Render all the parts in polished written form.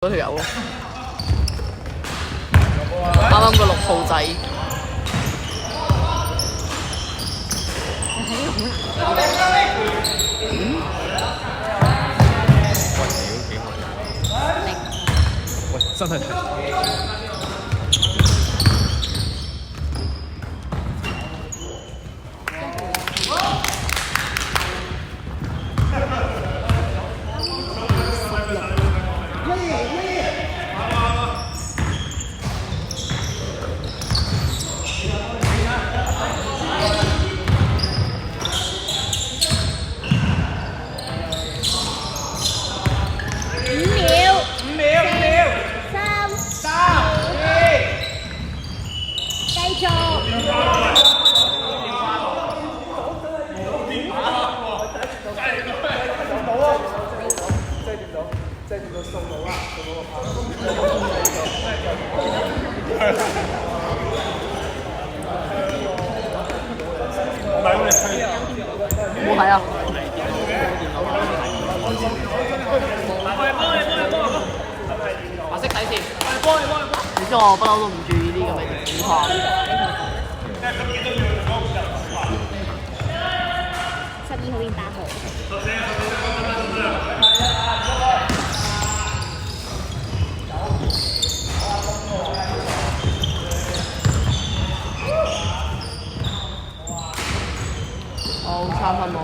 嗰條友咯，啱啱個6號仔，喂，真係冇睇啊！白色底線，你知我不嬲都唔注意啲咁嘅情況。12號變8號。好3分冇。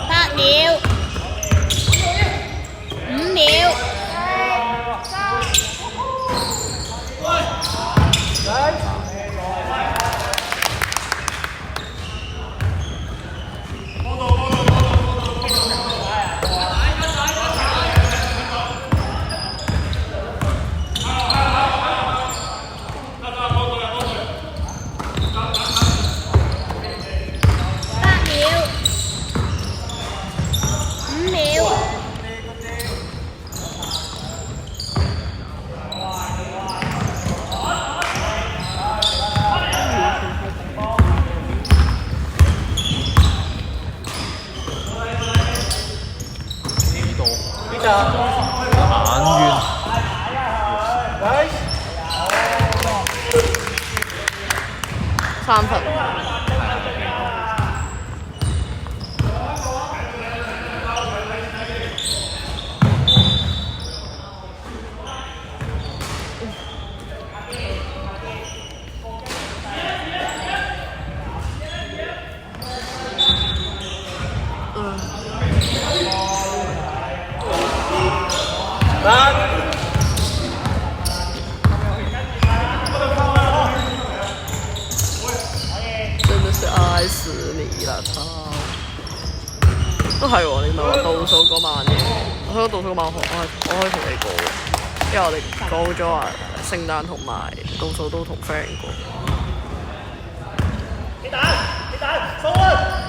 8秒，5秒。3分。真的是愛死你啦！操！都係喎，你咪話倒數嗰晚嘅，我覺得倒數嗰晚我可以同你過喎，因為我哋講咗話聖誕同埋倒數都同 friend 過。你打，收啊！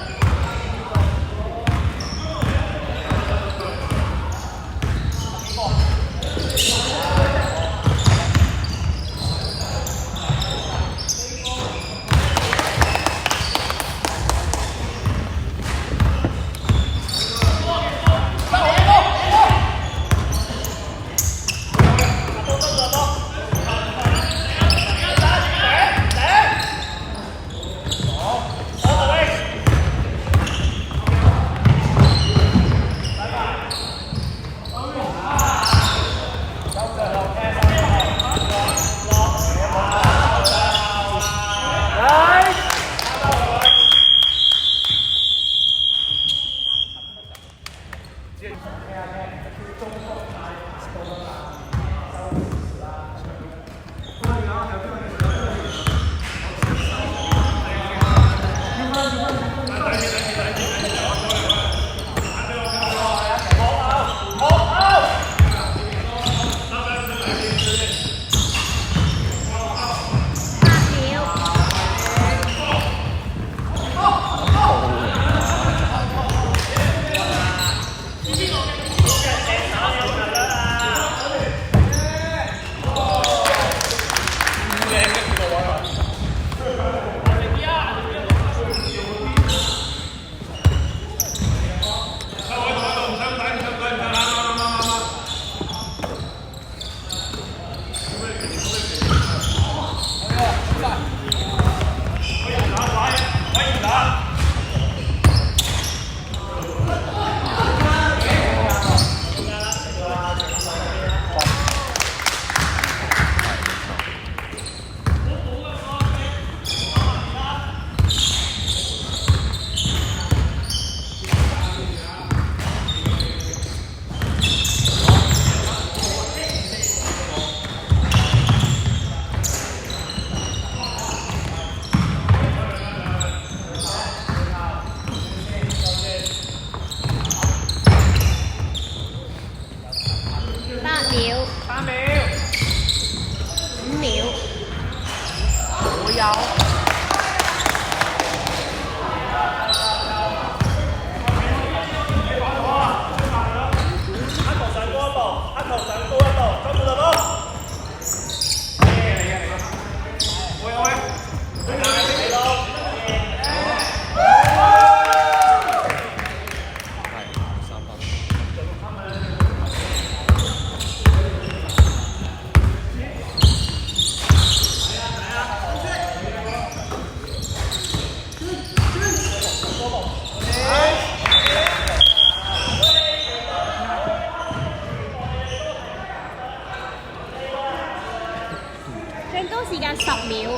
工時間10秒。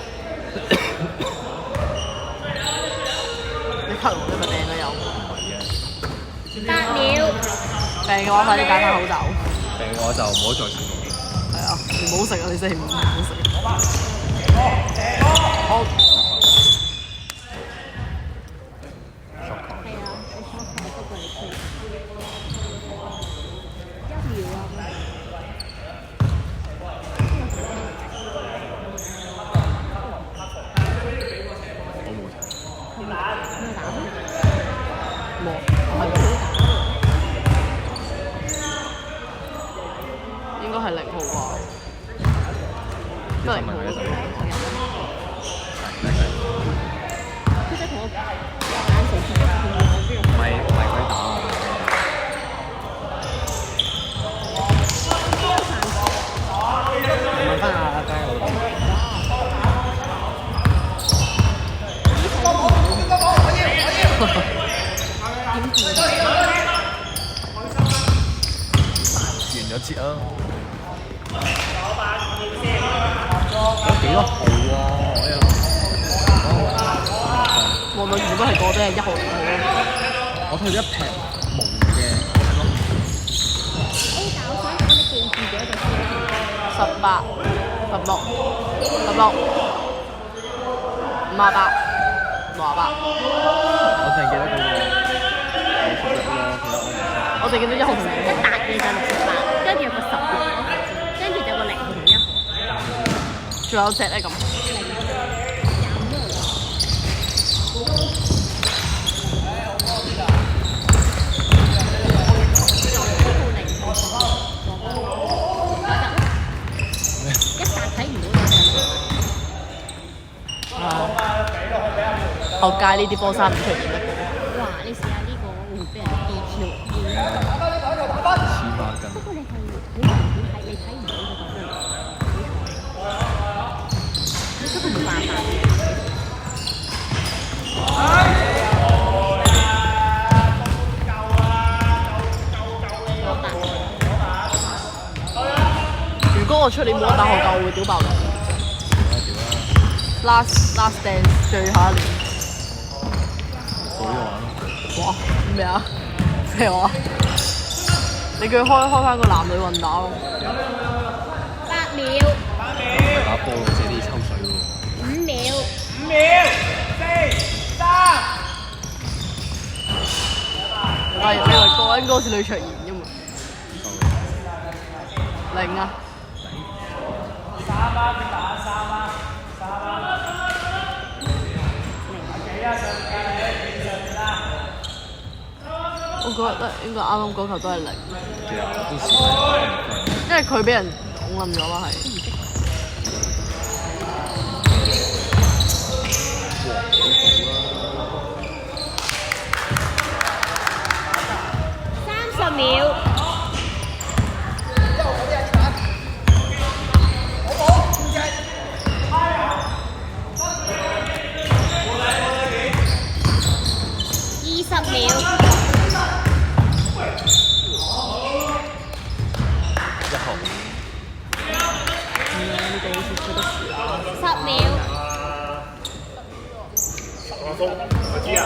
你咳喎，你咪病咗有。 8秒。病嘅話，快啲戴翻口罩。病我就唔好再食咯。係啊，唔好食啊！你真係唔好食。好。係啊，我 short 佢不過你推。1秒啊！我冇睇。咩打？冇，應該係0號啩？咩0號？佢真係同我眼神接觸，唔係佢打我。問翻阿佳嗰度。完咗節啊！有幾多號喎？望到全部都係個都係1號2號咯。我睇咗一劈毛嘅咯。但我想講你記住咗就先。18、16、16、58、68。我淨係記得嗰個我淨記得1號同2號。一笪嘢就68，跟住有個10號咯，跟住就有個0號同1號。仲有隻咧咁。後屆呢啲波衫唔出現得嘅。哇！你試下呢個會俾人 DQ。會啊，黐孖筋。不過你係好明顯睇，你睇唔到個角度。你根本冇辦法。如果我出年冇得打學教，我會屌爆佢。Last Dance 最後一年。好玩咯！哇！咩啊？咩話？你叫佢開翻個男女混打咯。8秒。打波借啲抽水喎。5秒。5秒，4、3。你以為個應該好似呂卓賢啫嘛？0啊！我覺得應該啱啱嗰球都係0，其實都試因為佢俾人拱冧咗啦，係。30秒。20秒。1號。你哋好似出得事啦。10秒。我知啊。